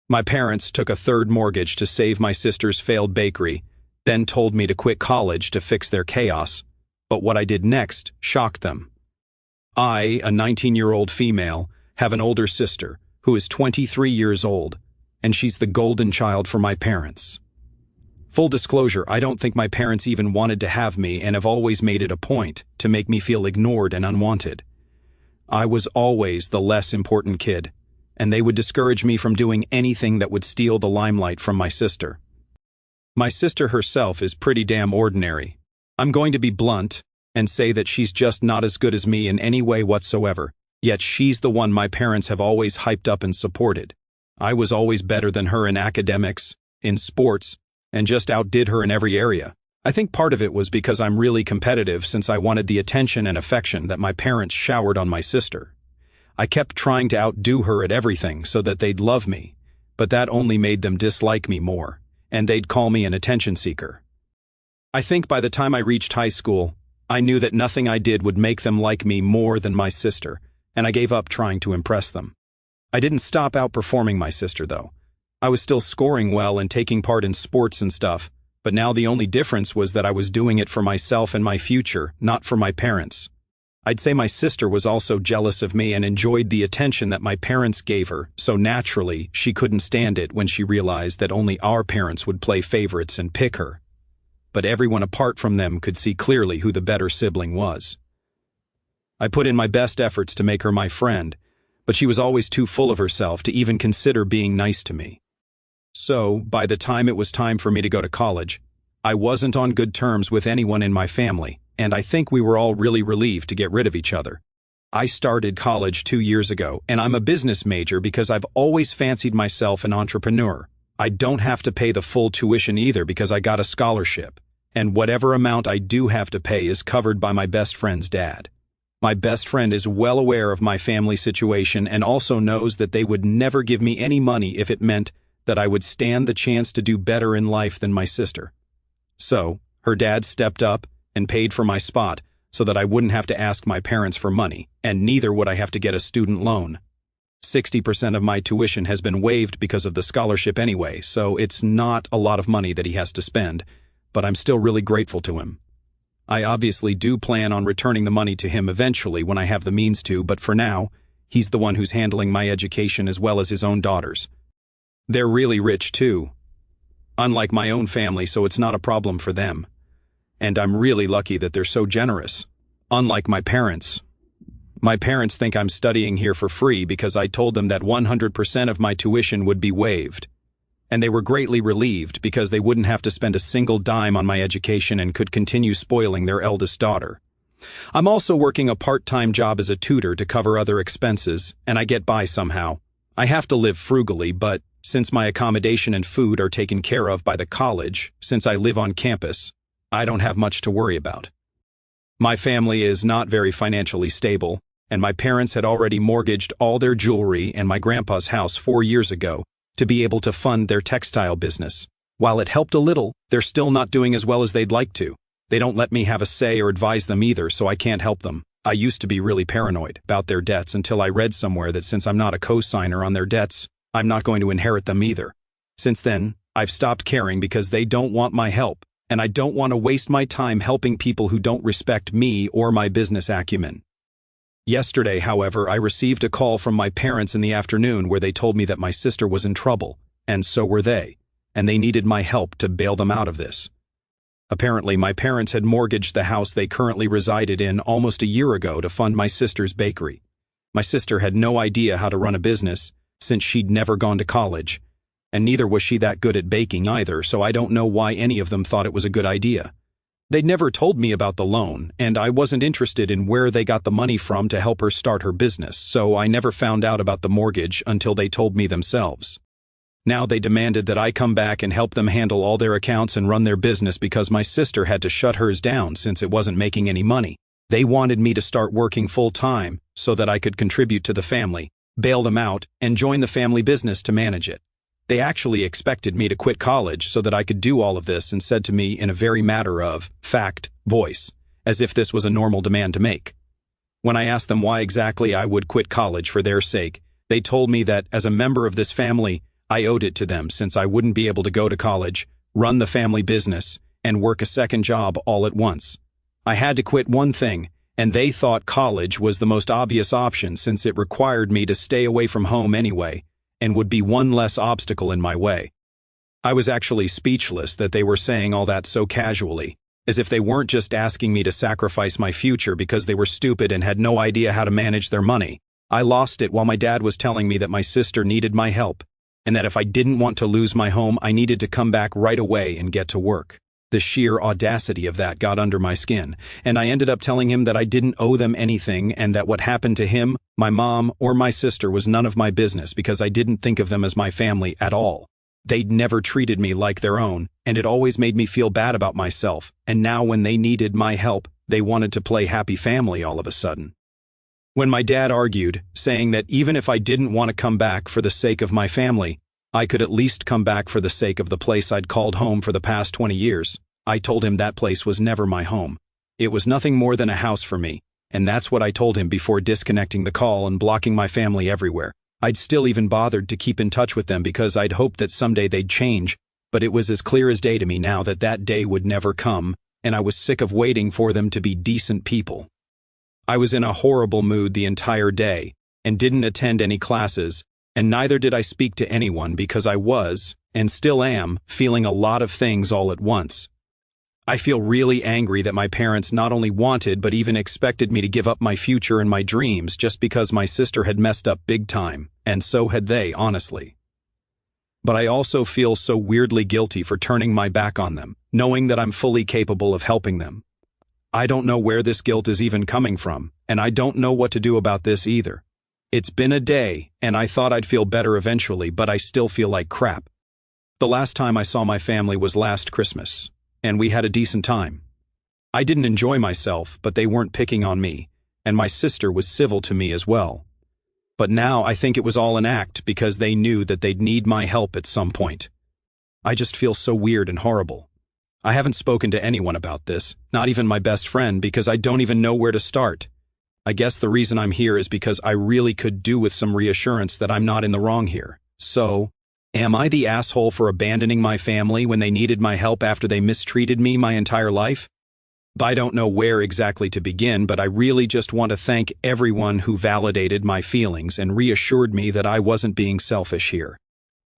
My parents took a third mortgage to save my sister's failed bakery, then told me to quit college to fix their chaos. But what I did next shocked them. I, a 19-year-old female, have an older sister who is 23 years old, and she's the golden child for my parents. Full disclosure, I don't think my parents even wanted to have me and have always made it a point to make me feel ignored and unwanted. I was always the less important kid, and they would discourage me from doing anything that would steal the limelight from my sister. My sister herself is pretty damn ordinary. I'm going to be blunt and say that she's just not as good as me in any way whatsoever, yet she's the one my parents have always hyped up and supported. I was always better than her in academics, in sports, and just outdid her in every area. I think part of it was because I'm really competitive since I wanted the attention and affection that my parents showered on my sister. I kept trying to outdo her at everything so that they'd love me, but that only made them dislike me more, and they'd call me an attention seeker. I think by the time I reached high school, I knew that nothing I did would make them like me more than my sister, and I gave up trying to impress them. I didn't stop outperforming my sister, though. I was still scoring well and taking part in sports and stuff, but now the only difference was that I was doing it for myself and my future, not for my parents. I'd say my sister was also jealous of me and enjoyed the attention that my parents gave her, so naturally, she couldn't stand it when she realized that only our parents would play favorites and pick her. But everyone apart from them could see clearly who the better sibling was. I put in my best efforts to make her my friend, but she was always too full of herself to even consider being nice to me. So, by the time it was time for me to go to college, I wasn't on good terms with anyone in my family, and I think we were all really relieved to get rid of each other. I started college 2 years ago, and I'm a business major because I've always fancied myself an entrepreneur. I don't have to pay the full tuition either because I got a scholarship, and whatever amount I do have to pay is covered by my best friend's dad. My best friend is well aware of my family situation and also knows that they would never give me any money if it meant that I would stand the chance to do better in life than my sister. So, her dad stepped up and paid for my spot so that I wouldn't have to ask my parents for money, and neither would I have to get a student loan. 60% of my tuition has been waived because of the scholarship anyway, so it's not a lot of money that he has to spend, but I'm still really grateful to him. I obviously do plan on returning the money to him eventually when I have the means to, but for now, he's the one who's handling my education as well as his own daughters. They're really rich too. Unlike my own family, so it's not a problem for them. And I'm really lucky that they're so generous. Unlike my parents. My parents think I'm studying here for free because I told them that 100% of my tuition would be waived. And they were greatly relieved because they wouldn't have to spend a single dime on my education and could continue spoiling their eldest daughter. I'm also working a part-time job as a tutor to cover other expenses, and I get by somehow. I have to live frugally, but since my accommodation and food are taken care of by the college, since I live on campus, I don't have much to worry about. My family is not very financially stable, and my parents had already mortgaged all their jewelry and my grandpa's house 4 years ago to be able to fund their textile business. While it helped a little, they're still not doing as well as they'd like to. They don't let me have a say or advise them either, so I can't help them. I used to be really paranoid about their debts until I read somewhere that since I'm not a co-signer on their debts, I'm not going to inherit them either. Since then, I've stopped caring because they don't want my help, and I don't want to waste my time helping people who don't respect me or my business acumen. Yesterday, however, I received a call from my parents in the afternoon where they told me that my sister was in trouble, and so were they, and they needed my help to bail them out of this. Apparently, my parents had mortgaged the house they currently resided in almost a year ago to fund my sister's bakery. My sister had no idea how to run a business, since she'd never gone to college, and neither was she that good at baking either, so I don't know why any of them thought it was a good idea. They'd never told me about the loan, and I wasn't interested in where they got the money from to help her start her business, so I never found out about the mortgage until they told me themselves. Now they demanded that I come back and help them handle all their accounts and run their business because my sister had to shut hers down since it wasn't making any money. They wanted me to start working full-time so that I could contribute to the family, bail them out, and join the family business to manage it. They actually expected me to quit college so that I could do all of this and said to me in a very matter-of-fact voice, as if this was a normal demand to make. When I asked them why exactly I would quit college for their sake, they told me that as a member of this family, I owed it to them since I wouldn't be able to go to college, run the family business, and work a second job all at once. I had to quit one thing, and they thought college was the most obvious option since it required me to stay away from home anyway, and would be one less obstacle in my way. I was actually speechless that they were saying all that so casually, as if they weren't just asking me to sacrifice my future because they were stupid and had no idea how to manage their money. I lost it while my dad was telling me that my sister needed my help, and that if I didn't want to lose my home, I needed to come back right away and get to work. The sheer audacity of that got under my skin, and I ended up telling him that I didn't owe them anything and that what happened to him, my mom, or my sister was none of my business because I didn't think of them as my family at all. They'd never treated me like their own, and it always made me feel bad about myself, and now when they needed my help, they wanted to play happy family all of a sudden. When my dad argued, saying that even if I didn't want to come back for the sake of my family, I could at least come back for the sake of the place I'd called home for the past 20 years, I told him that place was never my home. It was nothing more than a house for me, and that's what I told him before disconnecting the call and blocking my family everywhere. I'd still even bothered to keep in touch with them because I'd hoped that someday they'd change, but it was as clear as day to me now that that day would never come, and I was sick of waiting for them to be decent people. I was in a horrible mood the entire day, and didn't attend any classes, and neither did I speak to anyone because I was, and still am, feeling a lot of things all at once. I feel really angry that my parents not only wanted but even expected me to give up my future and my dreams just because my sister had messed up big time, and so had they, honestly. But I also feel so weirdly guilty for turning my back on them, knowing that I'm fully capable of helping them. I don't know where this guilt is even coming from, and I don't know what to do about this either. It's been a day, and I thought I'd feel better eventually, but I still feel like crap. The last time I saw my family was last Christmas, and we had a decent time. I didn't enjoy myself, but they weren't picking on me, and my sister was civil to me as well. But now I think it was all an act because they knew that they'd need my help at some point. I just feel so weird and horrible. I haven't spoken to anyone about this, not even my best friend, because I don't even know where to start. I guess the reason I'm here is because I really could do with some reassurance that I'm not in the wrong here. So, am I the asshole for abandoning my family when they needed my help after they mistreated me my entire life? I don't know where exactly to begin, but I really just want to thank everyone who validated my feelings and reassured me that I wasn't being selfish here.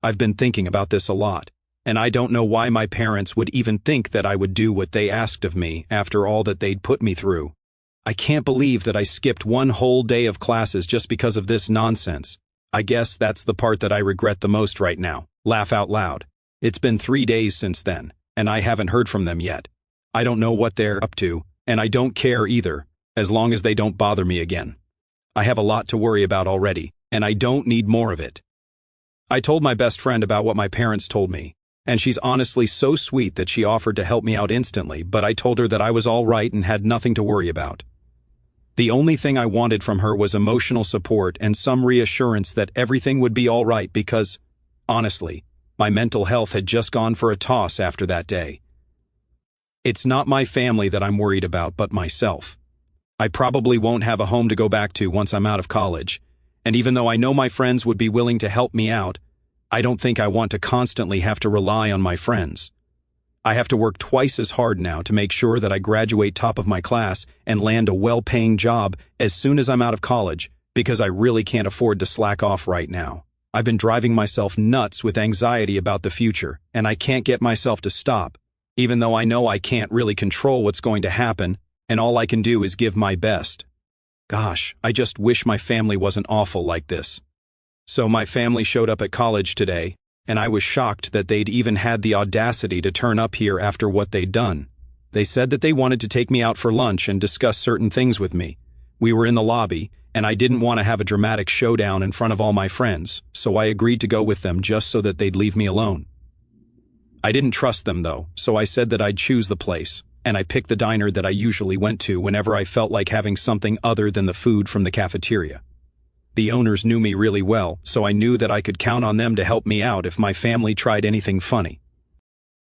I've been thinking about this a lot, and I don't know why my parents would even think that I would do what they asked of me after all that they'd put me through. I can't believe that I skipped one whole day of classes just because of this nonsense. I guess that's the part that I regret the most right now. Laugh out loud. It's been 3 days since then, and I haven't heard from them yet. I don't know what they're up to, and I don't care either, as long as they don't bother me again. I have a lot to worry about already, and I don't need more of it. I told my best friend about what my parents told me, and she's honestly so sweet that she offered to help me out instantly, but I told her that I was all right and had nothing to worry about. The only thing I wanted from her was emotional support and some reassurance that everything would be all right because, honestly, my mental health had just gone for a toss after that day. It's not my family that I'm worried about, but myself. I probably won't have a home to go back to once I'm out of college, and even though I know my friends would be willing to help me out, I don't think I want to constantly have to rely on my friends. I have to work twice as hard now to make sure that I graduate top of my class and land a well-paying job as soon as I'm out of college, because I really can't afford to slack off right now. I've been driving myself nuts with anxiety about the future, and I can't get myself to stop, even though I know I can't really control what's going to happen, and all I can do is give my best. Gosh, I just wish my family wasn't awful like this. So my family showed up at college today, and I was shocked that they'd even had the audacity to turn up here after what they'd done. They said that they wanted to take me out for lunch and discuss certain things with me. We were in the lobby, and I didn't want to have a dramatic showdown in front of all my friends, so I agreed to go with them just so that they'd leave me alone. I didn't trust them though, so I said that I'd choose the place, and I picked the diner that I usually went to whenever I felt like having something other than the food from the cafeteria. The owners knew me really well, so I knew that I could count on them to help me out if my family tried anything funny.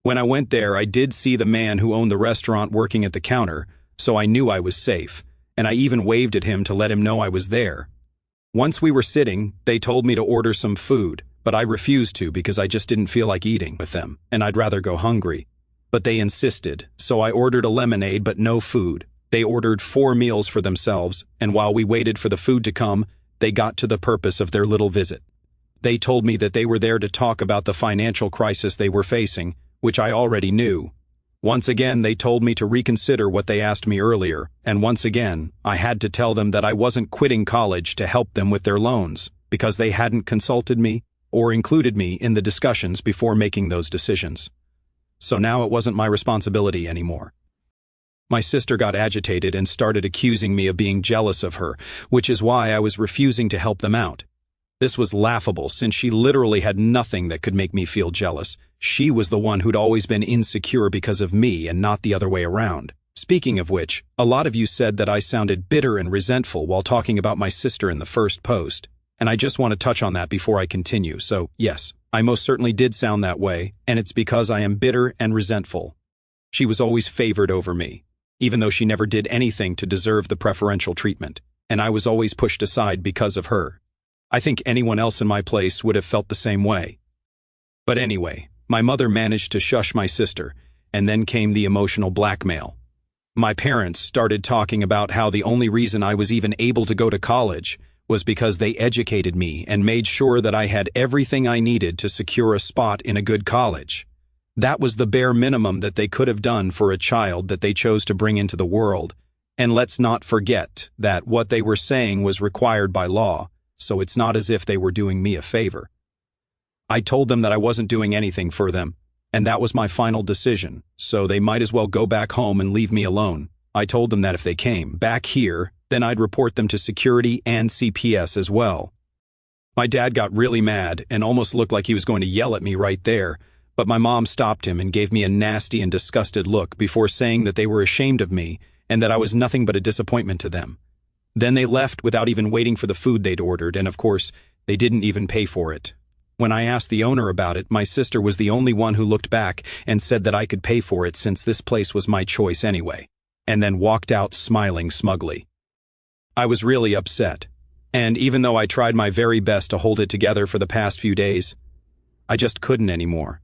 When I went there, I did see the man who owned the restaurant working at the counter, so I knew I was safe, and I even waved at him to let him know I was there. Once we were sitting, they told me to order some food, but I refused to because I just didn't feel like eating with them, and I'd rather go hungry. But they insisted, so I ordered a lemonade but no food. They ordered 4 meals for themselves, and while we waited for the food to come, they got to the purpose of their little visit. They told me that they were there to talk about the financial crisis they were facing, which I already knew. Once again, they told me to reconsider what they asked me earlier, and once again, I had to tell them that I wasn't quitting college to help them with their loans, because they hadn't consulted me or included me in the discussions before making those decisions. So now it wasn't my responsibility anymore. My sister got agitated and started accusing me of being jealous of her, which is why I was refusing to help them out. This was laughable since she literally had nothing that could make me feel jealous. She was the one who'd always been insecure because of me and not the other way around. Speaking of which, a lot of you said that I sounded bitter and resentful while talking about my sister in the first post, and I just want to touch on that before I continue. So, yes, I most certainly did sound that way, and it's because I am bitter and resentful. She was always favored over me, even though she never did anything to deserve the preferential treatment, and I was always pushed aside because of her. I think anyone else in my place would have felt the same way. But anyway, my mother managed to shush my sister, and then came the emotional blackmail. My parents started talking about how the only reason I was even able to go to college was because they educated me and made sure that I had everything I needed to secure a spot in a good college. That was the bare minimum that they could have done for a child that they chose to bring into the world. And let's not forget that what they were saying was required by law, so it's not as if they were doing me a favor. I told them that I wasn't doing anything for them, and that was my final decision, so they might as well go back home and leave me alone. I told them that if they came back here, then I'd report them to security and CPS as well. My dad got really mad and almost looked like he was going to yell at me right there, but my mom stopped him and gave me a nasty and disgusted look before saying that they were ashamed of me and that I was nothing but a disappointment to them. Then they left without even waiting for the food they'd ordered, and of course, they didn't even pay for it. When I asked the owner about it, my sister was the only one who looked back and said that I could pay for it since this place was my choice anyway, and then walked out smiling smugly. I was really upset, and even though I tried my very best to hold it together for the past few days, I just couldn't anymore.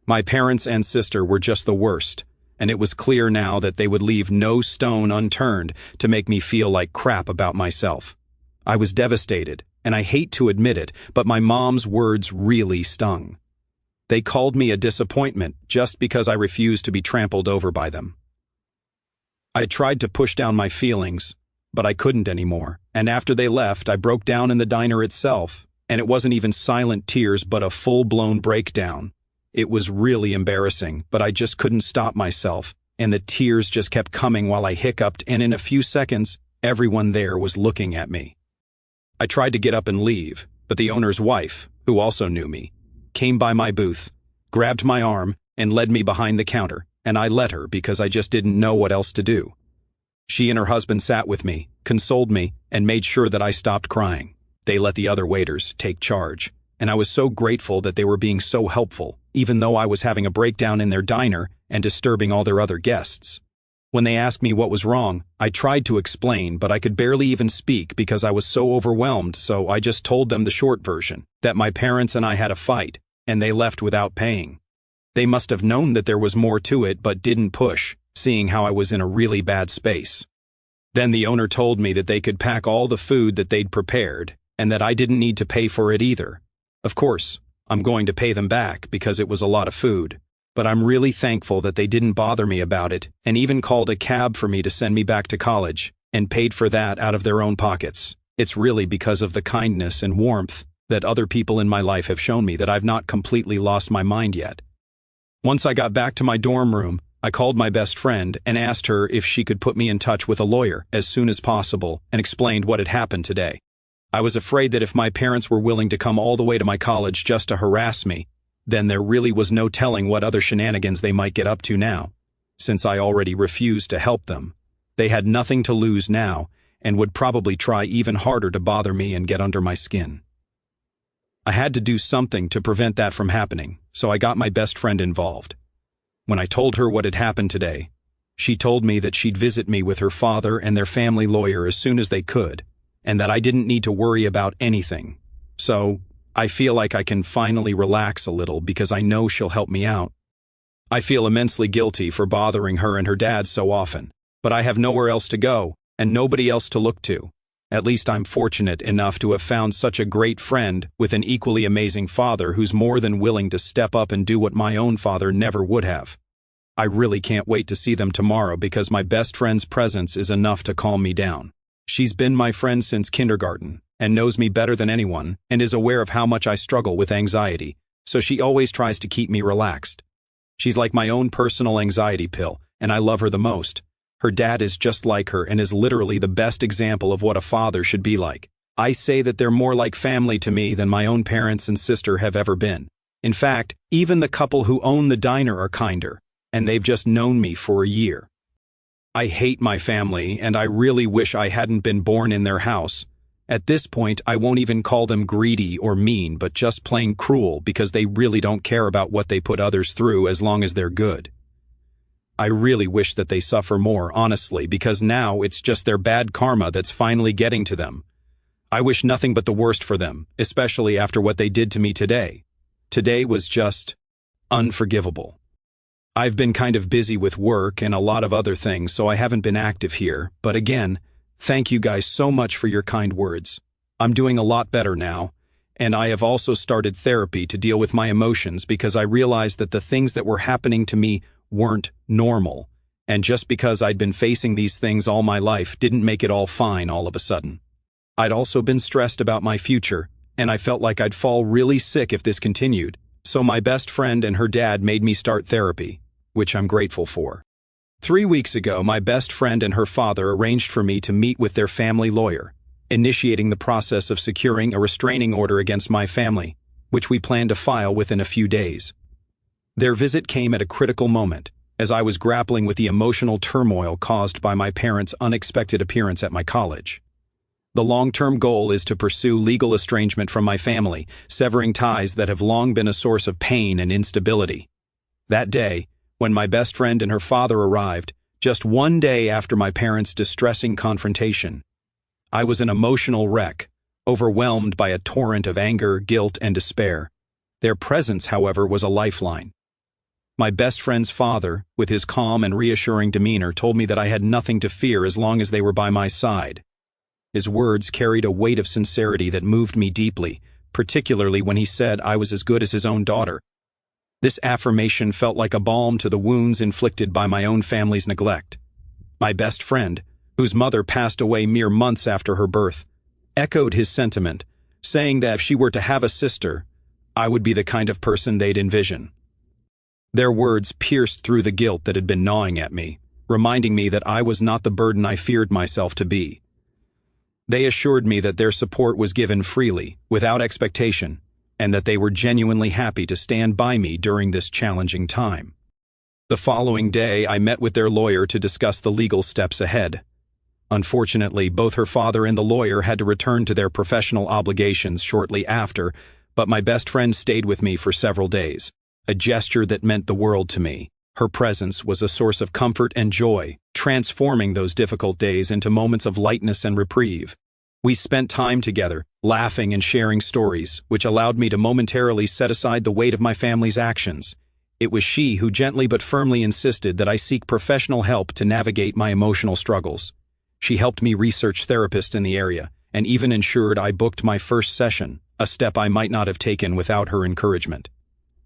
My parents and sister were just the worst, and it was clear now that they would leave no stone unturned to make me feel like crap about myself. I was devastated, and I hate to admit it, but my mom's words really stung. They called me a disappointment just because I refused to be trampled over by them. I tried to push down my feelings, but I couldn't anymore, and after they left, I broke down in the diner itself, and it wasn't even silent tears but a full-blown breakdown. It was really embarrassing, but I just couldn't stop myself, and the tears just kept coming while I hiccuped, and in a few seconds, everyone there was looking at me. I tried to get up and leave, but the owner's wife, who also knew me, came by my booth, grabbed my arm, and led me behind the counter, and I let her because I just didn't know what else to do. She and her husband sat with me, consoled me, and made sure that I stopped crying. They let the other waiters take charge, and I was so grateful that they were being so helpful, even though I was having a breakdown in their diner and disturbing all their other guests. When they asked me what was wrong, I tried to explain, but I could barely even speak because I was so overwhelmed, so I just told them the short version, that my parents and I had a fight, and they left without paying. They must have known that there was more to it but didn't push, seeing how I was in a really bad space. Then the owner told me that they could pack all the food that they'd prepared, and that I didn't need to pay for it either. Of course, I'm going to pay them back because it was a lot of food, but I'm really thankful that they didn't bother me about it and even called a cab for me to send me back to college and paid for that out of their own pockets. It's really because of the kindness and warmth that other people in my life have shown me that I've not completely lost my mind yet. Once I got back to my dorm room, I called my best friend and asked her if she could put me in touch with a lawyer as soon as possible and explained what had happened today. I was afraid that if my parents were willing to come all the way to my college just to harass me, then there really was no telling what other shenanigans they might get up to now. Since I already refused to help them, they had nothing to lose now and would probably try even harder to bother me and get under my skin. I had to do something to prevent that from happening, so I got my best friend involved. When I told her what had happened today, she told me that she'd visit me with her father and their family lawyer as soon as they could, and that I didn't need to worry about anything. So, I feel like I can finally relax a little because I know she'll help me out. I feel immensely guilty for bothering her and her dad so often, but I have nowhere else to go and nobody else to look to. At least I'm fortunate enough to have found such a great friend with an equally amazing father who's more than willing to step up and do what my own father never would have. I really can't wait to see them tomorrow because my best friend's presence is enough to calm me down. She's been my friend since kindergarten and knows me better than anyone and is aware of how much I struggle with anxiety, so she always tries to keep me relaxed. She's like my own personal anxiety pill, and I love her the most. Her dad is just like her and is literally the best example of what a father should be like. I say that they're more like family to me than my own parents and sister have ever been. In fact, even the couple who own the diner are kinder, and they've just known me for a year. I hate my family, and I really wish I hadn't been born in their house. At this point, I won't even call them greedy or mean, but just plain cruel because they really don't care about what they put others through as long as they're good. I really wish that they suffer more, honestly, because now it's just their bad karma that's finally getting to them. I wish nothing but the worst for them, especially after what they did to me today. Today was just unforgivable. I've been kind of busy with work and a lot of other things, so I haven't been active here, but again, thank you guys so much for your kind words. I'm doing a lot better now, and I have also started therapy to deal with my emotions because I realized that the things that were happening to me weren't normal, and just because I'd been facing these things all my life didn't make it all fine all of a sudden. I'd also been stressed about my future, and I felt like I'd fall really sick if this continued, so my best friend and her dad made me start therapy, which I'm grateful for. 3 weeks ago, my best friend and her father arranged for me to meet with their family lawyer, initiating the process of securing a restraining order against my family, which we plan to file within a few days. Their visit came at a critical moment, as I was grappling with the emotional turmoil caused by my parents' unexpected appearance at my college. The long-term goal is to pursue legal estrangement from my family, severing ties that have long been a source of pain and instability. That day, when my best friend and her father arrived, just 1 day after my parents' distressing confrontation, I was an emotional wreck, overwhelmed by a torrent of anger, guilt, and despair. Their presence, however, was a lifeline. My best friend's father, with his calm and reassuring demeanor, told me that I had nothing to fear as long as they were by my side. His words carried a weight of sincerity that moved me deeply, particularly when he said I was as good as his own daughter. This affirmation felt like a balm to the wounds inflicted by my own family's neglect. My best friend, whose mother passed away mere months after her birth, echoed his sentiment, saying that if she were to have a sister, I would be the kind of person they'd envision. Their words pierced through the guilt that had been gnawing at me, reminding me that I was not the burden I feared myself to be. They assured me that their support was given freely, without expectation, and that they were genuinely happy to stand by me during this challenging time. The following day, I met with their lawyer to discuss the legal steps ahead. Unfortunately, both her father and the lawyer had to return to their professional obligations shortly after, but my best friend stayed with me for several days, a gesture that meant the world to me. Her presence was a source of comfort and joy, transforming those difficult days into moments of lightness and reprieve. We spent time together, laughing and sharing stories, which allowed me to momentarily set aside the weight of my family's actions. It was she who gently but firmly insisted that I seek professional help to navigate my emotional struggles. She helped me research therapists in the area, and even ensured I booked my first session, a step I might not have taken without her encouragement.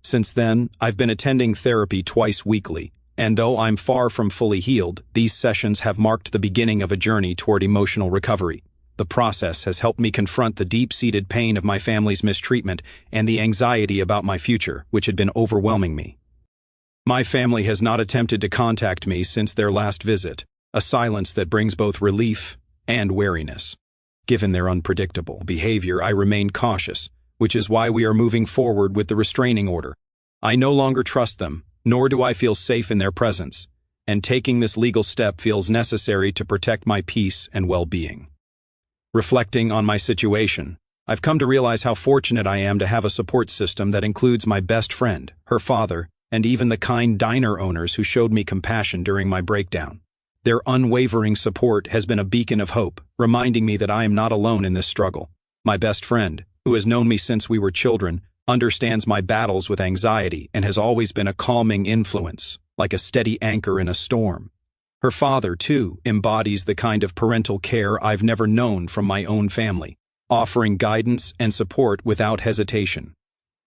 Since then, I've been attending therapy twice weekly, and though I'm far from fully healed, these sessions have marked the beginning of a journey toward emotional recovery. The process has helped me confront the deep-seated pain of my family's mistreatment and the anxiety about my future, which had been overwhelming me. My family has not attempted to contact me since their last visit, a silence that brings both relief and wariness. Given their unpredictable behavior, I remain cautious, which is why we are moving forward with the restraining order. I no longer trust them, nor do I feel safe in their presence, and taking this legal step feels necessary to protect my peace and well-being. Reflecting on my situation, I've come to realize how fortunate I am to have a support system that includes my best friend, her father, and even the kind diner owners who showed me compassion during my breakdown. Their unwavering support has been a beacon of hope, reminding me that I am not alone in this struggle. My best friend, who has known me since we were children, understands my battles with anxiety and has always been a calming influence, like a steady anchor in a storm. Her father, too, embodies the kind of parental care I've never known from my own family, offering guidance and support without hesitation.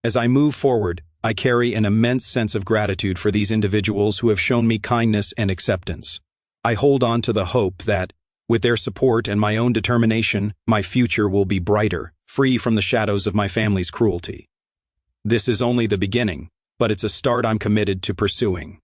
As I move forward, I carry an immense sense of gratitude for these individuals who have shown me kindness and acceptance. I hold on to the hope that, with their support and my own determination, my future will be brighter, free from the shadows of my family's cruelty. This is only the beginning, but it's a start I'm committed to pursuing.